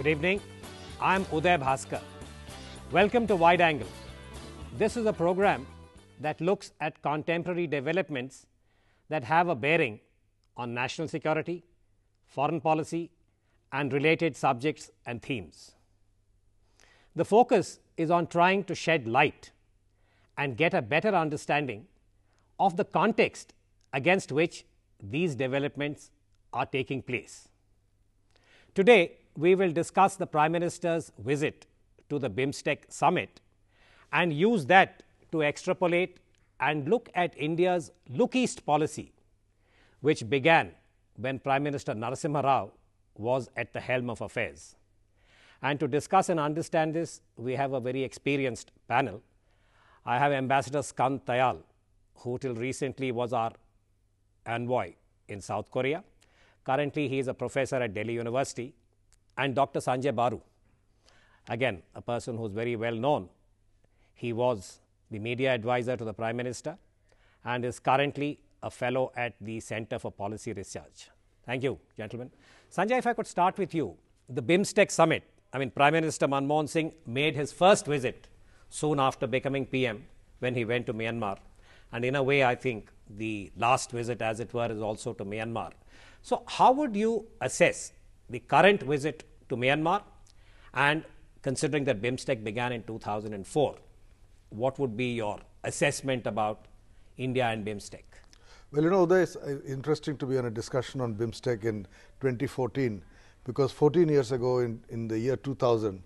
evening. I'm Uday Bhaskar. Welcome to Wide Angle. This is a program that looks at contemporary developments that have a bearing on national security, foreign policy, and related subjects and themes. The focus is on trying to shed light and get a better understanding of the context against which these developments are taking place. Today, we will discuss the Prime Minister's visit to the BIMSTEC summit and use that to extrapolate and look at India's Look East policy, which began when Prime Minister Narasimha Rao was at the helm of affairs. And to discuss and understand this, we have a very experienced panel. I have Ambassador Skand Tayal, who till recently was our envoy in South Korea. Currently, he is a professor at Delhi University. And Dr. Sanjay, again, a person who is very well known. He was the media advisor to the Prime Minister and is currently a fellow at the Center for Policy Research. Thank you, gentlemen. Sanjay, if I could start with you, the BIMSTEC summit. Prime Minister Manmohan Singh made his first visit soon after becoming PM when he went to Myanmar. And in a way, I think the last visit, as it were, is also to Myanmar. So how would you assess the current visit to Myanmar, and considering that BIMSTEC began in 2004, what would be your assessment about India and BIMSTEC? Well, Uday, it's interesting to be on a discussion on BIMSTEC in 2014, because 14 years ago in the year 2000,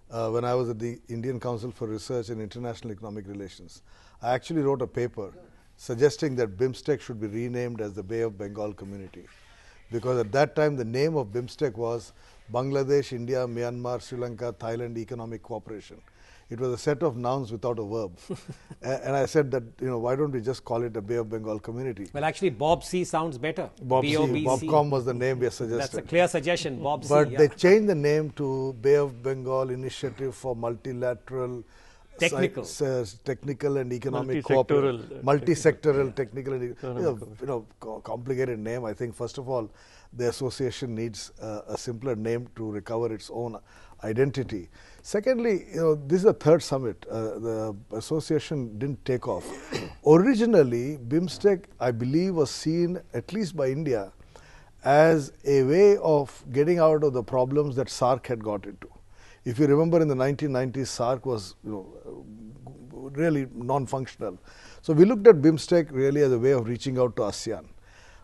when I was at the Indian Council for Research in International Economic Relations, I actually wrote a paper suggesting that BIMSTEC should be renamed as the Bay of Bengal Community. Because at that time, the name of BIMSTEC was Bangladesh, India, Myanmar, Sri Lanka, Thailand Economic Cooperation. It was a set of nouns without a verb. And I said that, why don't we just call it a Bay of Bengal Community? Well, actually, Bob C sounds better. Bobcom was the name we suggested. That's a clear suggestion, Bob C. But they changed the name to Bay of Bengal Initiative for Multilateral Technical and Economic Cooperation. Multi-sectoral Technical and complicated name. I think, first of all, the association needs a simpler name to recover its own identity. Secondly, this is the third summit. The association didn't take off. Originally, BIMSTEC, I believe, was seen, at least by India, as a way of getting out of the problems that SAARC had got into. If you remember, in the 1990s, SAARC was really non-functional. So we looked at BIMSTEC really as a way of reaching out to ASEAN.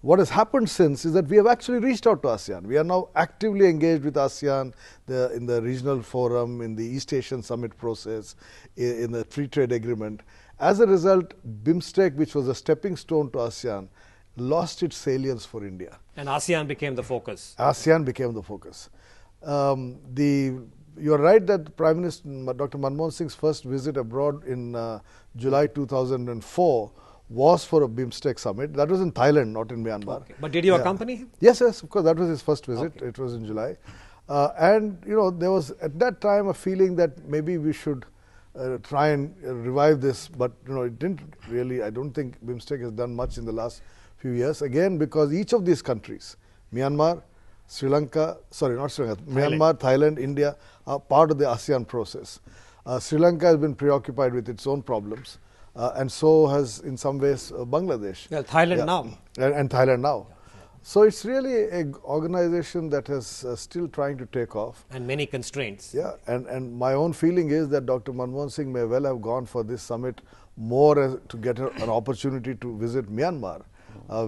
What has happened since is that we have actually reached out to ASEAN. We are now actively engaged with ASEAN in the regional forum, in the East Asian Summit process, in the free trade agreement. As a result, BIMSTEC, which was a stepping stone to ASEAN, lost its salience for India. And ASEAN became the focus. ASEAN became the focus. You are right that Prime Minister Dr. Manmohan Singh's first visit abroad in July 2004 was for a BIMSTEC summit. That was in Thailand, not in Myanmar. Okay. But did you accompany him? Yes, of course. That was his first visit. Okay. It was in July. And there was at that time a feeling that maybe we should try and revive this. But it didn't really. I don't think BIMSTEC has done much in the last few years. Again, because each of these countries, Myanmar, Sri Lanka, sorry, not Sri Lanka, Myanmar, Thailand, India, are part of the ASEAN process. Sri Lanka has been preoccupied with its own problems, and so has, in some ways, Bangladesh. Well, Thailand now. And Thailand now. So it's really an organization that is still trying to take off. And many constraints. Yeah, and my own feeling is that Dr. Manmohan Singh may well have gone for this summit more to get an opportunity to visit Myanmar,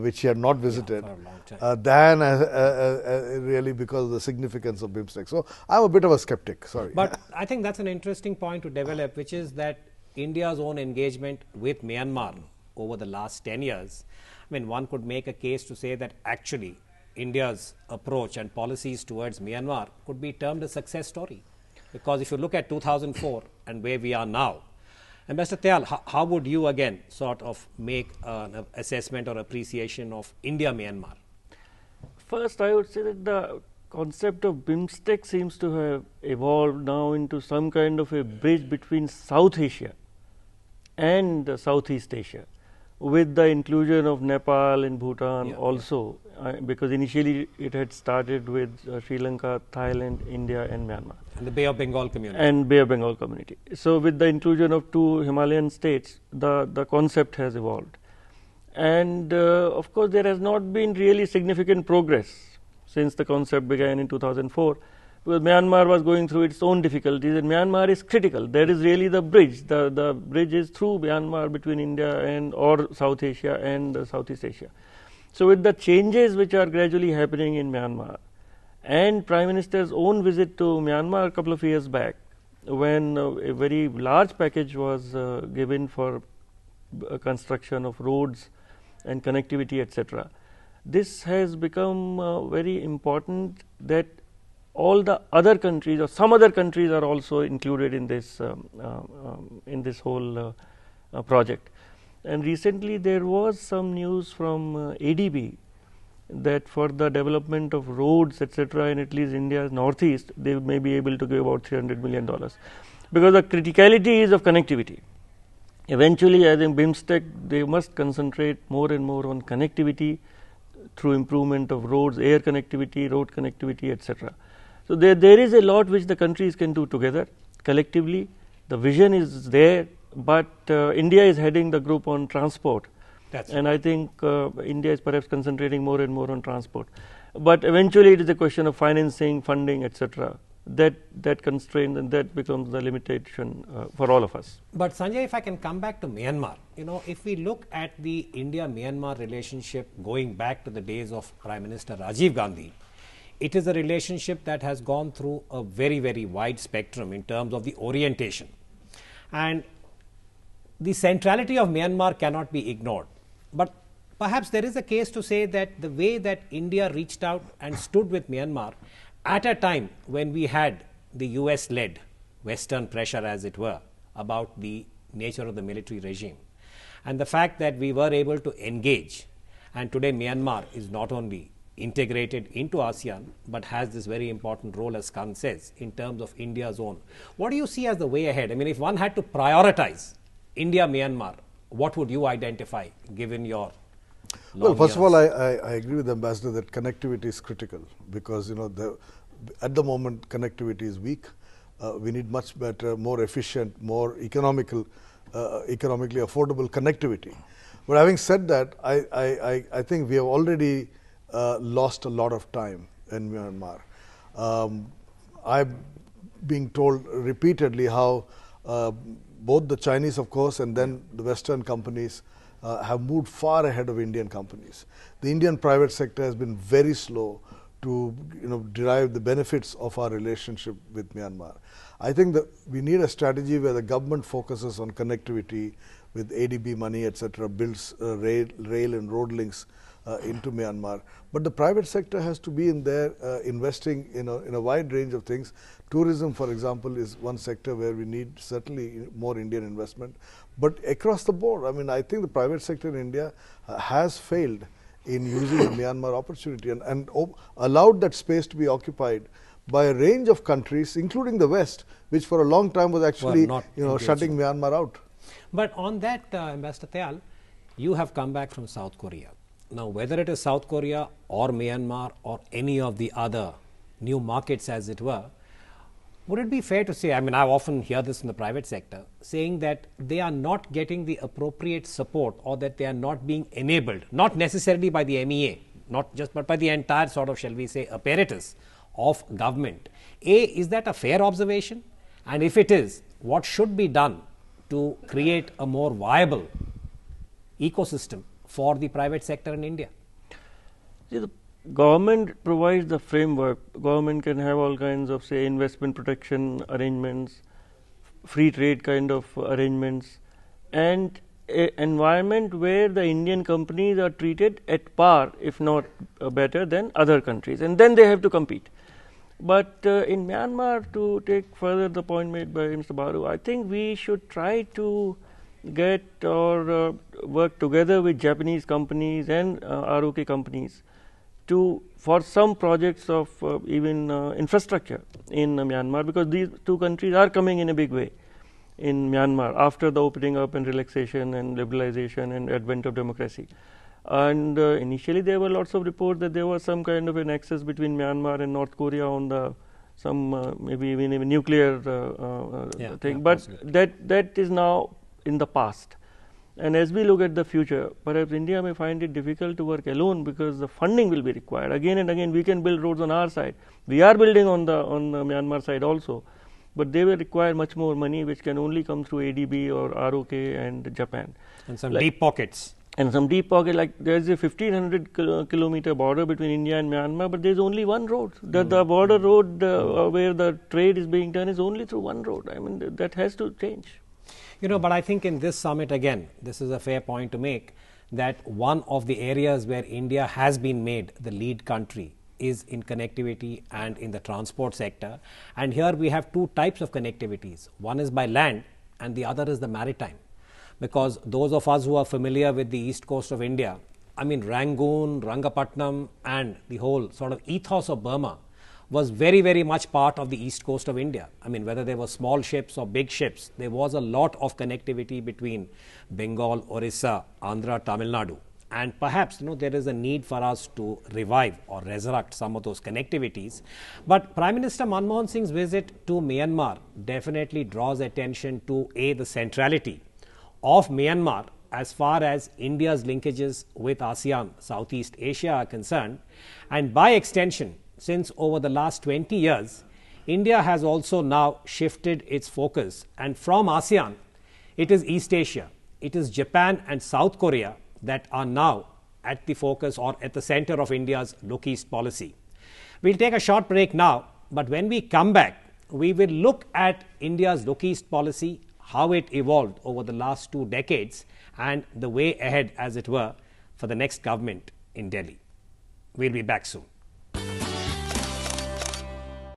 which he had not visited, for a long time. than really because of the significance of BIMSTEC. So I'm a bit of a skeptic, sorry. But I think that's an interesting point to develop, which is that India's own engagement with Myanmar over the last 10 years, one could make a case to say that actually India's approach and policies towards Myanmar could be termed a success story. Because if you look at 2004 and where we are now, Ambassador Tayal, how would you again sort of make an assessment or appreciation of India-Myanmar? First, I would say that the concept of BIMSTEC seems to have evolved now into some kind of a bridge between South Asia and Southeast Asia, with the inclusion of Nepal and Bhutan also because initially it had started with Sri Lanka, Thailand, India and Myanmar. And the Bay of Bengal community. And Bay of Bengal community. So with the inclusion of 2 Himalayan states, the concept has evolved. And of course, there has not been really significant progress since the concept began in 2004. Because Myanmar was going through its own difficulties, and Myanmar is critical. That is really the bridge. The bridge is through Myanmar between India and or South Asia and Southeast Asia. So with the changes which are gradually happening in Myanmar, and Prime Minister's own visit to Myanmar a couple of years back, when a very large package was given for construction of roads and connectivity, etc. This has become very important that all the other countries or some other countries are also included in this whole project. And recently there was some news from ADB that for the development of roads, etc., in at least India's northeast, they may be able to give about $300 million, because the criticality is of connectivity. Eventually, I think BIMSTEC, they must concentrate more and more on connectivity through improvement of roads, air connectivity, road connectivity, etc. So there is a lot which the countries can do together collectively. The vision is there, but India is heading the group on transport. And I think India is perhaps concentrating more and more on transport. But eventually it is a question of financing, funding, etc. That constraint, and that becomes the limitation for all of us. But Sanjay, if I can come back to Myanmar, if we look at the India-Myanmar relationship going back to the days of Prime Minister Rajiv Gandhi, it is a relationship that has gone through a very, very wide spectrum in terms of the orientation. And the centrality of Myanmar cannot be ignored. But perhaps there is a case to say that the way that India reached out and stood with Myanmar at a time when we had the US-led Western pressure, as it were, about the nature of the military regime, and the fact that we were able to engage, and today Myanmar is not only integrated into ASEAN, but has this very important role, as Skand says, in terms of India's own. What do you see as the way ahead? I mean, if one had to prioritize India-Myanmar, what would you identify, given your Well, first of all, I agree with the Ambassador that connectivity is critical, because at the moment connectivity is weak. We need much better, more efficient, more economically affordable connectivity. But having said that, I think we have already lost a lot of time in Myanmar. I'm being told repeatedly how both the Chinese, of course, and then the Western companies have moved far ahead of Indian companies. The Indian private sector has been very slow to derive the benefits of our relationship with Myanmar. I think that we need a strategy where the government focuses on connectivity with ADB money, etc., builds rail and road links into Myanmar. But the private sector has to be in there investing in a wide range of things. Tourism, for example, is one sector where we need certainly more Indian investment. But across the board, I mean, I think the private sector in India has failed in using the Myanmar opportunity and allowed that space to be occupied by a range of countries, including the West, which for a long time was actually shutting Myanmar out. But on that, Ambassador Tayal, you have come back from South Korea. Now, whether it is South Korea or Myanmar or any of the other new markets, as it were, would it be fair to say, I mean, I often hear this in the private sector, saying that they are not getting the appropriate support, or that they are not being enabled, not necessarily by the MEA, but by the entire sort of, shall we say, apparatus of government. Is that a fair observation? And if it is, what should be done to create a more viable ecosystem for the private sector in India? See, the government provides the framework. Government can have all kinds of, say, investment protection arrangements, free trade kind of arrangements, and an environment where the Indian companies are treated at par, if not better than other countries, and then they have to compete. But in Myanmar, to take further the point made by Mr. Baru, I think we should try to get or work together with Japanese companies and ROK companies for some projects of even infrastructure in Myanmar, because these two countries are coming in a big way in Myanmar after the opening up and relaxation and liberalization and advent of democracy. And initially there were lots of reports that there was some kind of a nexus between Myanmar and North Korea on the maybe even a nuclear thing, but possibly. that is now in the past. And as we look at the future, perhaps India may find it difficult to work alone because the funding will be required. Again and again, we can build roads on our side. We are building on the Myanmar side also, but they will require much more money, which can only come through ADB or ROK and Japan. And some deep pockets. And some deep pocket, like there is a 1500 kilometer border between India and Myanmar, but there is only one road. The border road where the trade is being done is only through one road. I mean, that has to change. You know, but I think in this summit again, this is a fair point to make, that one of the areas where India has been made the lead country is in connectivity and in the transport sector. And here we have two types of connectivities. One is by land and the other is the maritime. Because those of us who are familiar with the east coast of India, I mean Rangoon, Rangapatnam and the whole sort of ethos of Burma was very, very much part of the east coast of India. I mean, whether they were small ships or big ships, there was a lot of connectivity between Bengal, Orissa, Andhra, Tamil Nadu. And perhaps, you know, there is a need for us to revive or resurrect some of those connectivities. But Prime Minister Manmohan Singh's visit to Myanmar definitely draws attention to the centrality of Myanmar as far as India's linkages with ASEAN, Southeast Asia are concerned. And by extension, since over the last 20 years, India has also now shifted its focus. And from ASEAN, it is East Asia, it is Japan and South Korea that are now at the focus or at the center of India's Look East policy. We'll take a short break now, but when we come back, we will look at India's Look East policy, how it evolved over the last 2 decades and the way ahead, as it were, for the next government in Delhi. We'll be back soon.